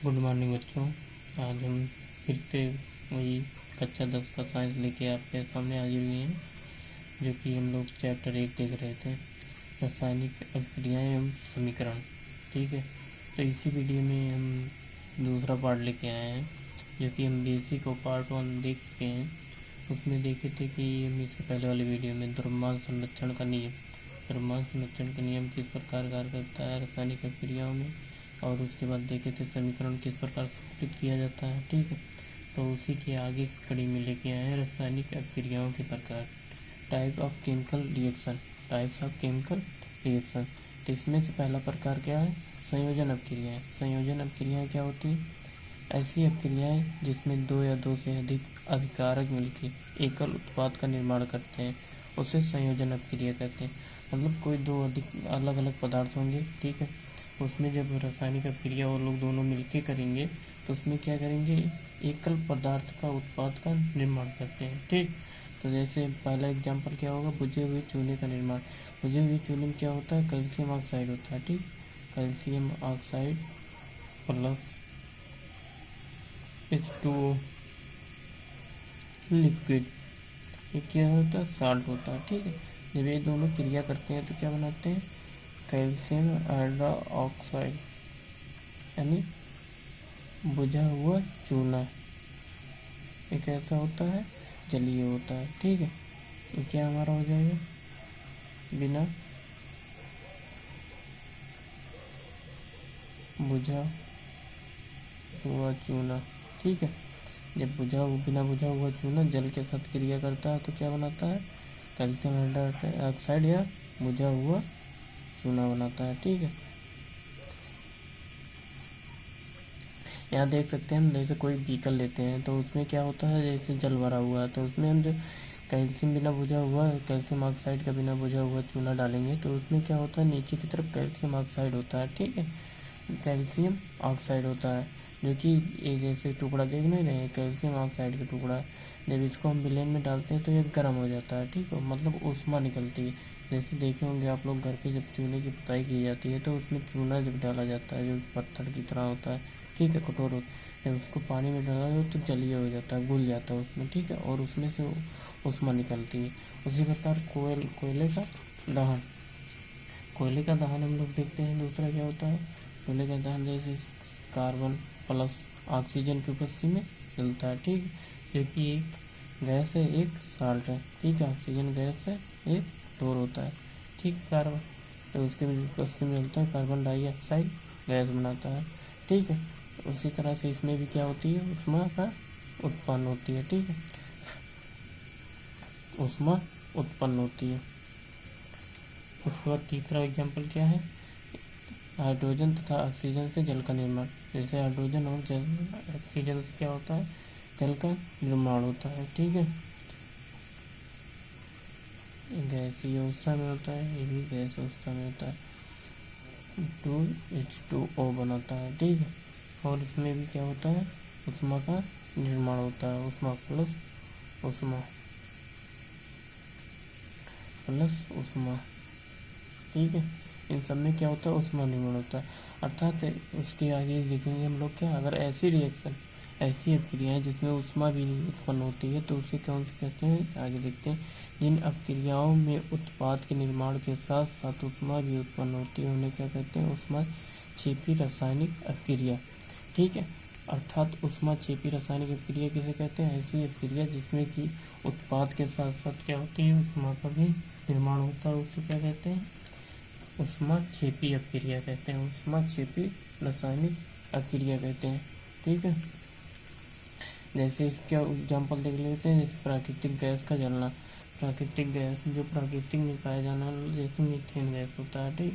Good morning बच्चों। आज हम फिर से वही कक्षा 10 का साइंस लेके आपके सामने हाजिर हुए हैं, जो कि हम लोग चैप्टर 1 देख रहे थे, रासायनिक अभिक्रियाएं एवं समीकरण। ठीक है, तो इसी वीडियो में हम दूसरा पार्ट लेके आए हैं, जो कि हम बेसिक और पार्ट 1 देख चुके हैं। उसमें देखे थे कि हम इससे पहले वाले वीडियो में द्रव्यमान संरक्षण का नियम किस प्रकार कार्य करता है रासायनिक अभिक्रियाओं में, और उसके बाद देखे थे समीकरण किस प्रकार प्रस्तुत किया जाता है। ठीक है, तो उसी के आगे की कड़ी में लेके आए हैं रासायनिक अभिक्रियाओं के प्रकार, टाइप्स ऑफ केमिकल रिएक्शन। तो इसमें से पहला प्रकार क्या है? संयोजन अभिक्रियाएं क्या होती हैं? ऐसी अभिक्रियाएं जिसमें दो या दो से अधिक अभिकारक मिलकर एकल उत्पाद का निर्माण करते हैं, उसे संयोजन अभिक्रिया कहते हैं। मतलब कोई दो अधिक अलग अलग पदार्थ होंगे, ठीक है, उसमें जब रासायनिक अभिक्रिया वो लोग दोनों मिलके करेंगे तो उसमें क्या करेंगे? एकल पदार्थ का उत्पाद का निर्माण करते हैं। ठीक, तो जैसे पहला एग्जांपल क्या होगा? बुझे हुए चूने का निर्माण। बुझे हुए चूने में क्या होता है? कैल्शियम ऑक्साइड होता है। ठीक, calcium oxide plus H2O liquid, ये क्या होता है? साल्ट होता है। ठीक है, जब ये दोनों क्रिया करते हैं तो क्या बनाते हैं? कैल्शियम हाइड्रोक्साइड, यानी बुझा हुआ चूना। ये कैसा होता है? जलीय होता है। ठीक है, ये क्या हमारा हो जाएगा? बिना बुझा हुआ चूना। ठीक है, जब बिना बुझा हुआ चूना जल के साथ क्रिया करता है तो क्या बनाता है? कैल्शियम हाइड्रोक्साइड या बुझा हुआ चूना बनाता है। ठीक है, यहाँ देख सकते हैं हम, जैसे कोई बीकर लेते हैं तो उसमें क्या होता है? जैसे जल भरा हुआ है तो उसमें हम जो कैल्शियम ऑक्साइड का बिना बुझा हुआ चूना डालेंगे तो उसमें क्या होता है? नीचे की तरफ कैल्शियम ऑक्साइड होता है। ठीक है, कैल्शियम ऑक्साइड होता है, जो कि ये जैसे टुकड़ा देख नहीं रहे हैं, कैल्शियम ऑक्साइड का टुकड़ा। जब इसको हम विलेन में डालते हैं तो ये गर्म हो जाता है। ठीक है, मतलब ऊष्मा निकलती है। जैसे देखे होंगे आप लोग, घर पे जब चूने की पुताई की जाती है तो उसमें चूना जब डाला जाता है, जो पत्थर की तरह होता है, ठीक है, कठोर होता है, जब उसको पानी में डाला जाए तो जलीय हो जाता है, घुल जाता है उसमें। ठीक है, और उसमें से ऊष्मा निकलती है। उसी प्रकार कोयले का दहन हम लोग देखते हैं। दूसरा क्या होता है? कोयले का दहन जैसे कार्बन प्लस ऑक्सीजन की उपस्थिति में जलता है। ठीक, जो कि एक गैस है, एक साल्ट है। ठीक है, ऑक्सीजन गैस है, एक फ्लोर होता है। ठीक है, कार्बन तो उसके उपस्थिति में जलता है, कार्बन डाइऑक्साइड गैस बनाता है। ठीक है, उसी तरह से इसमें भी क्या होती है? ऊष्मा का उत्पन्न होती है। ठीक है, ऊष्मा उत्पन्न होती है। उसके बाद तीसरा एग्जाम्पल क्या है? हाइड्रोजन तथा ऑक्सीजन से जल का निर्माण। जैसे हाइड्रोजन और ऑक्सीजन से क्या होता है? जल का निर्माण होता है। ठीक है, गैसीय अवस्था में होता है, ये भी गैस अवस्था में होता है, 2H2O बनाता है। ठीक है, और इसमें भी क्या होता है? ऊष्मा का निर्माण होता है, ऊष्मा प्लस ऊष्मा। ठीक है, इन सब में क्या होता है? ऊष्मा निर्माण होता है। अर्थात उसके आगे देखेंगे हम लोग क्या, अगर ऐसी अभिक्रियाएं जिसमें ऊष्मा भी उत्पन्न होती है तो उसे कौन से कहते हैं? आगे देखते हैं। जिन अभिक्रियाओं में उत्पाद के निर्माण के साथ साथ ऊष्मा भी उत्पन्न होती है उन्हें क्या कहते हैं? ऊष्मा क्षेपी रासायनिक अभिक्रिया। ठीक है, अर्थात ऊष्मा क्षेपी रासायनिक अभिक्रिया किसे कहते हैं? ऐसी अभिक्रिया जिसमें कि उत्पाद के साथ साथ क्या होती है? ऊष्मा का भी निर्माण होता है, उसे क्या कहते हैं? ऊष्मा क्षेपी अभिक्रिया कहते हैं, ऊष्मा क्षेपी रासायनिक अभिक्रिया कहते हैं। ठीक है, जैसे इसका एग्जाम्पल देख लेते हैं। जैसे प्राकृतिक गैस का जलना, प्राकृतिक गैस जो प्राकृतिक में पाया जाना, जैसे मीथेन गैस होता है। ठीक,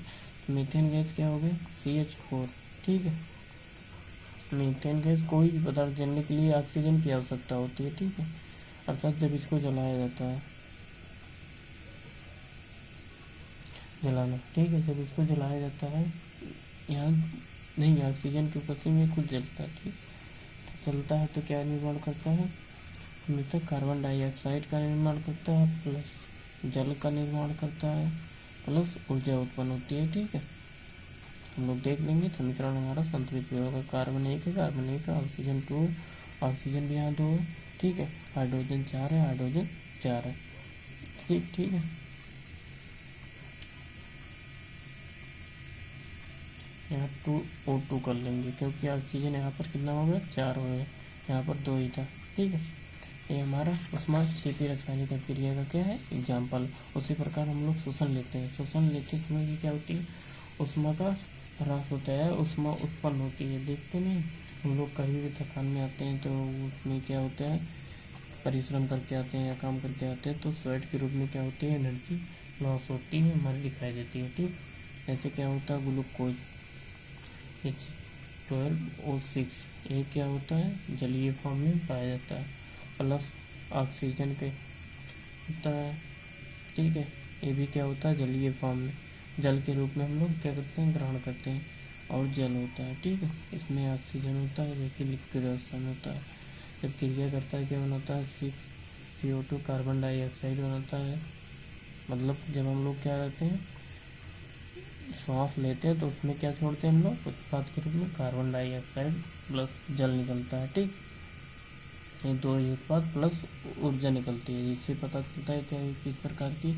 तो मीथेन गैस क्या हो गया? CH4। ठीक है, मीथेन गैस कोई भी पदार्थ जलने के लिए ऑक्सीजन की आवश्यकता होती है। ठीक है, अर्थात जब इसको जलाया जाता है, ठीक है, जब इसको जलाया जाता है, यहाँ नहीं, ऑक्सीजन की उपस्थिति में खुद जलता है। ठीक, तो जलता है तो क्या निर्माण करता है? हमेशा कार्बन डाइऑक्साइड का निर्माण करता है, प्लस जल का निर्माण करता है, प्लस ऊर्जा उत्पन्न होती है। ठीक है, हम लोग देख लेंगे। समीकरण हमारा संतुलित भी होगा। कार्बन 1 है, कार्बन 1 है, ऑक्सीजन 2, ऑक्सीजन भी यहाँ 2 है, ठीक है। हाइड्रोजन 4 है, हाइड्रोजन 4 है, ठीक है। यहाँ 2O2 कर लेंगे क्योंकि ऑक्सीजन यहाँ पर कितना हो गया, 4 हो गया, यहाँ पर 2 ही था, ठीक है। ये हमारा उष्मा क्षेपी रासायनिक अभिक्रिया का क्या है, एग्जाम्पल। उसी प्रकार हम लोग शोषण लेते हैं। शोषण लेते समय भी क्या होती है, उष्मा का ह्रास होता है, उष्मा उत्पन्न होती है। देखते नहीं हम लोग कहीं भी थकान में आते हैं तो उसमें क्या होता है, परिश्रम करके आते हैं या काम करके आते हैं तो स्वेट के रूप में क्या होती है, एनर्जी लॉस होती है, हमारी दिखाई देती है, ठीक। ऐसे क्या होता है, ग्लूकोज H12O6 ये क्या होता है, जलीय फॉर्म में पाया जाता है, प्लस ऑक्सीजन के होता है, ठीक है। ये भी क्या होता है, जलीय फॉर्म में, जल के रूप में हम लोग क्या करते हैं, ग्रहण करते हैं, और जल होता है, ठीक है। इसमें ऑक्सीजन होता है जो कि लिक्विड अवस्था में होता है। जब क्रिया करता है क्या बनाता है, 6CO2 कार्बन डाइऑक्साइड बनाता है। मतलब जब हम लोग क्या करते हैं, श्वास लेते हैं तो उसमें क्या छोड़ते हैं हम लोग, उत्पाद के रूप में कार्बन डाइऑक्साइड प्लस जल निकलता है, ठीक। ये दो ही उत्पाद प्लस ऊर्जा निकलती है, जिससे पता चलता है क्या किस प्रकार की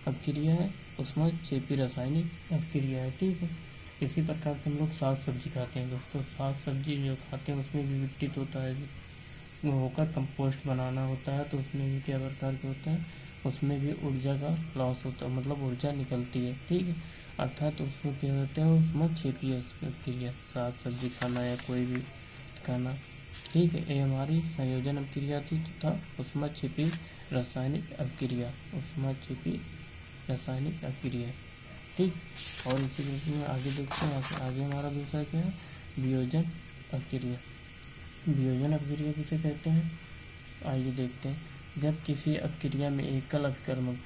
अभिक्रिया है, उसमें क्षेपी रासायनिक अभिक्रिया है, ठीक है। इसी प्रकार से हम लोग साग सब्जी खाते हैं दोस्तों। साग सब्जी जो खाते हैं उसमें भी विघटित होता है, वो होकर कंपोस्ट बनाना होता है, तो उसमें भी क्या प्रकार के होता है, उसमें भी ऊर्जा का लॉस होता है, मतलब ऊर्जा निकलती है, ठीक है। अर्थात उसमें क्या होता है, उसमें क्षेपी अभिक्रिया, साग सब्जी खाना या कोई भी खाना, ठीक है। ये हमारी संयोजन अभिक्रिया थी तथा उसमें छिपी रासायनिक अभिक्रिया, उसमें छिपी रासायनिक अभिक्रिया, ठीक। और इसी रूप में आगे देखते हैं। आगे हमारा दूसरा क्या है, वियोजन अभिक्रिया। वियोजन अभिक्रिया किसे कहते हैं, आइए देखते हैं। जब किसी अभिक्रिया में एकल अभिकर्मक,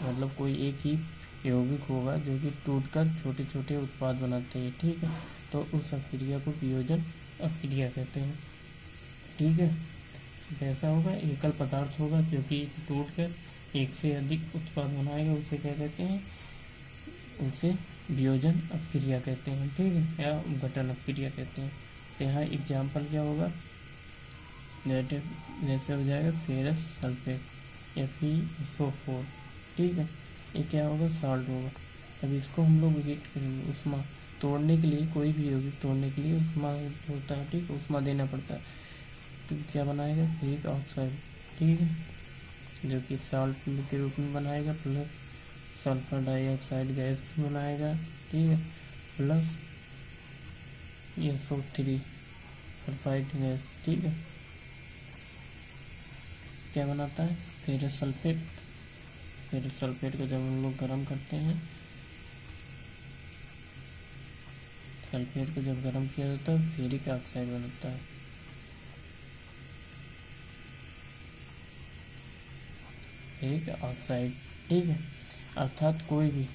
मतलब कोई एक ही यौगिक होगा जो कि टूटकर छोटे छोटे उत्पाद बनाते हैं, ठीक है, तो उस अभिक्रिया को वियोजन अभिक्रिया कहते हैं, ठीक है। जैसा होगा, एकल पदार्थ होगा जो कि टूटकर एक से अधिक उत्पाद बनाएगा, उसे क्या कहते हैं, उसे वियोजन अभिक्रिया कहते हैं, ठीक है, या गठन अभिक्रिया कहते हैं। तो यहाँ एग्जाम्पल क्या होगा, जैसे हो जाएगा फेरस सल्फेट FeSO4, ठीक है। ये क्या होगा, साल्ट होगा। तब इसको हम लोग हीट करेंगे, उष्मा तोड़ने के लिए, कोई भी यौगिक तोड़ने के लिए उष्मा होता है, ठीक, उष्मा देना पड़ता है। तो क्या बनाएगा, फेरिक ऑक्साइड, ठीक है, जो कि साल्ट के रूप में बनाएगा, प्लस सल्फर डाइऑक्साइड गैस बनाएगा, ठीक है, प्लस SO3 सल्फाइड गैस, ठीक है। क्या बनाता है, फेरस सल्फेट। फेरस सल्फेट को जब हम लोग गर्म करते हैं, सल्फेट को जब गर्म किया जाता है फेरिक ऑक्साइड बनता है, फेरिक ऑक्साइड, ठीक है। अर्थात कोई भी,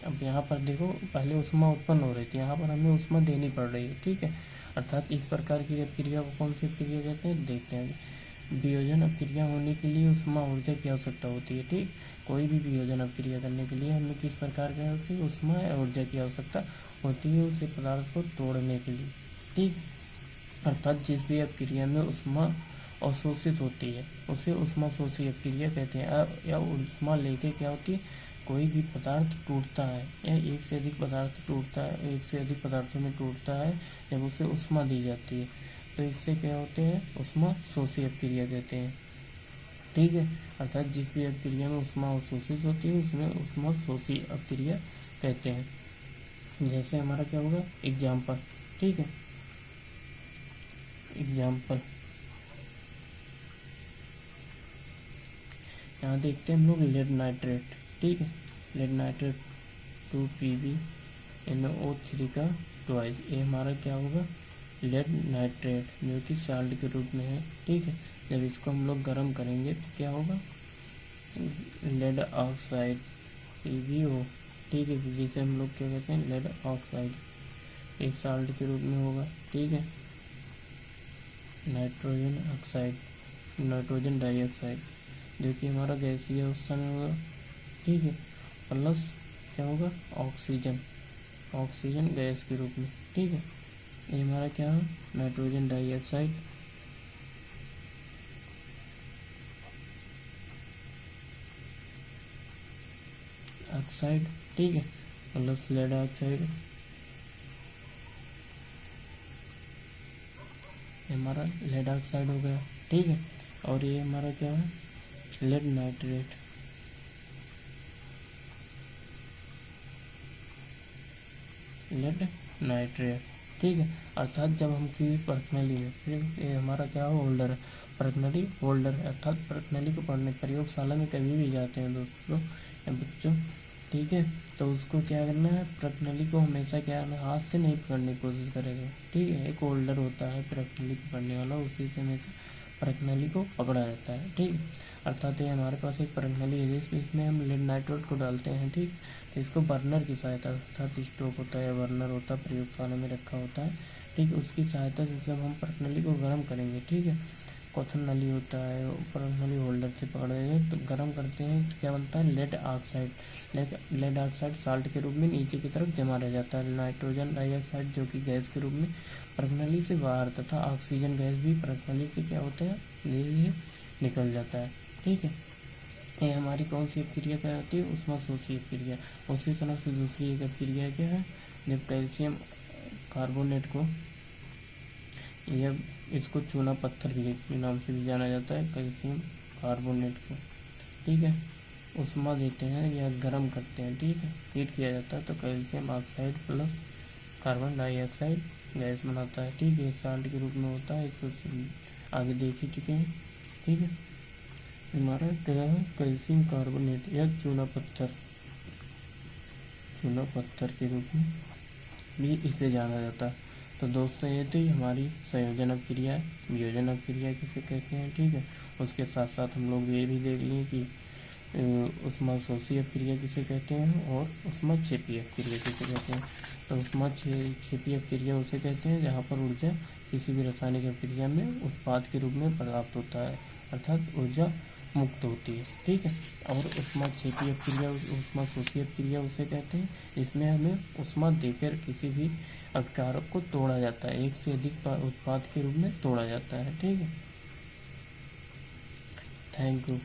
अब यहाँ पर देखो पहले उष्मा उत्पन्न हो रही थी, यहाँ पर हमें उष्मा देनी पड़ रही है, ठीक है। अर्थात इस प्रकार की अभिक्रिया को कौन सी अभिक्रिया कहते हैं, देखते हैं। वियोजन अभिक्रिया होने के लिए उष्मा ऊर्जा की आवश्यकता होती है, ठीक। कोई भी वियोजन अभिक्रिया करने के लिए हमें किस प्रकार की होती है, उष्मा ऊर्जा की आवश्यकता होती है उस पदार्थ को तोड़ने के लिए, ठीक। अर्थात जिस भी अभिक्रिया में उष्मा अवशोषित होती है उसे उष्मा शोषी अभिक्रिया कहते हैं। या उष्मा लेके क्या होती है, कोई भी पदार्थ टूटता है या एक से अधिक पदार्थ टूटता है, एक से अधिक पदार्थों में टूटता है, जब उसे उष्मा दी जाती है तो इससे क्या होते हैं, उष्मा शोषी अभिक्रिया कहते हैं, ठीक है। अर्थात जिस भी अभिक्रिया में उष्मा अवशोषित होती है उसमें उष्मा शोषी अभिक्रिया कहते हैं। जैसे हमारा क्या होगा, एग्जाम्पल, ठीक है, एग्जाम्पल यहाँ देखते हैं हम लोग, लेड नाइट्रेट, ठीक है, लेड नाइट्रेट 2PbNO3 का ट्वाइस, ये हमारा क्या होगा, लेड नाइट्रेट, जो कि साल्ट के रूप में है, ठीक है। जब इसको हम लोग गर्म करेंगे तो क्या होगा, लेड ऑक्साइड PbO, ठीक है, जिसे हम लोग क्या कहते हैं, लेड ऑक्साइड, एक साल्ट के रूप में होगा, ठीक है। नाइट्रोजन ऑक्साइड, नाइट्रोजन डाइऑक्साइड, जो कि हमारा गैसीय अवस्था में होगा, ठीक है, प्लस क्या होगा, ऑक्सीजन, ऑक्सीजन गैस के रूप में। ठीक है, ये हमारा क्या है, नाइट्रोजन डाइऑक्साइड, ऑक्साइड, ठीक है, प्लस लेड ऑक्साइड, ये हमारा लेड ऑक्साइड हो गया। ठीक है, और ये हमारा क्या है, लेड नाइट्रेट, लेड नाइट्रेट। ठीक है, अर्थात जब हम किसी पर्सनली में, फिर ये हमारा क्या होल्डर है, पर्सनली होल्डर है, अर्थात पर्सनली को पढ़ने प्रयोगशाला में कभी भी जाते हैं दोस्तों या बच्चों, ठीक है, तो उसको क्या करना है, पर्सनली को हमेशा क्या करना है, हाथ से नहीं पकड़ने की कोशिश करेगा। ठीक है, एक होल्डर होता है पर्सनली पकड़ने वाला, उसी से हमेशा पर्सनली को पकड़ा जाता है। ठीक, अर्थात ये हमारे पास एक पर्सनली है जिसमें हम लेड नाइट्रेट को डालते हैं। ठीक, तो इसको बर्नर की सहायता, अर्थात स्टोव होता है या बर्नर होता है, प्रयोगशाला में रखा होता है। ठीक है, उसकी सहायता से जब हम पर्सनली को गर्म करेंगे, ठीक है, क्वेश्चन नली होता है, पर्सनली होल्डर से पकड़ देंगे तो गर्म करते हैं तो क्या बनता है, lead oxide. Lead oxide salt के रूप में नीचे की तरफ जमा रह जाता है। नाइट्रोजन डाइऑक्साइड जो कि गैस के रूप में पर्सनली से बाहर, तथा ऑक्सीजन गैस भी पर्सनली से क्या होता है, धीरे धीरे निकल जाता है। ठीक है, ये हमारी कौन सी अपक्रिया कहलाती है, ऊष्माशोषी अपक्रिया। उसी तरह से दूसरी एक अपक्रिया क्या है, जब कैल्शियम कार्बोनेट को, या इसको चूना पत्थर के नाम से भी जाना जाता है, कैल्शियम कार्बोनेट को, ठीक है, ऊष्मा देते हैं या गर्म करते हैं, ठीक है, हीट किया जाता है तो calcium oxide plus carbon dioxide gas बनाता है। ठीक है, साल्ट के रूप में होता है, इसको आगे देख ही चुके हैं। ठीक है, हमारा क्या है, कैल्शियम कार्बोनेट या चूना पत्थर के रूप में भी इसे जाना जाता है। तो दोस्तों ये थी हमारी संयोजन अपक्रिया, वियोजन अपक्रिया किसे कहते हैं। ठीक है, उसके साथ साथ हम लोग ये भी देख लिए कि ऊष्माशोषी अपक्रिया किसे कहते हैं और ऊष्माक्षेपी अपक्रिया किसे कहते हैं। तो ऊष्माक्षेपी अपक्रिया उसे कहते हैं जहाँ पर ऊर्जा किसी भी रासायनिक अपक्रिया में उत्पाद के रूप में प्राप्त होता है, अर्थात ऊर्जा मुक्त होती है। ठीक है, और ऊष्माक्षेपी अपक्रिया, ऊष्माशोषी अपक्रिया उसे कहते हैं जिसमें हमें ऊष्मा देकर किसी भी अपकारक को तोड़ा जाता है, एक से अधिक उत्पाद के रूप में तोड़ा जाता है। ठीक है, थैंक यू।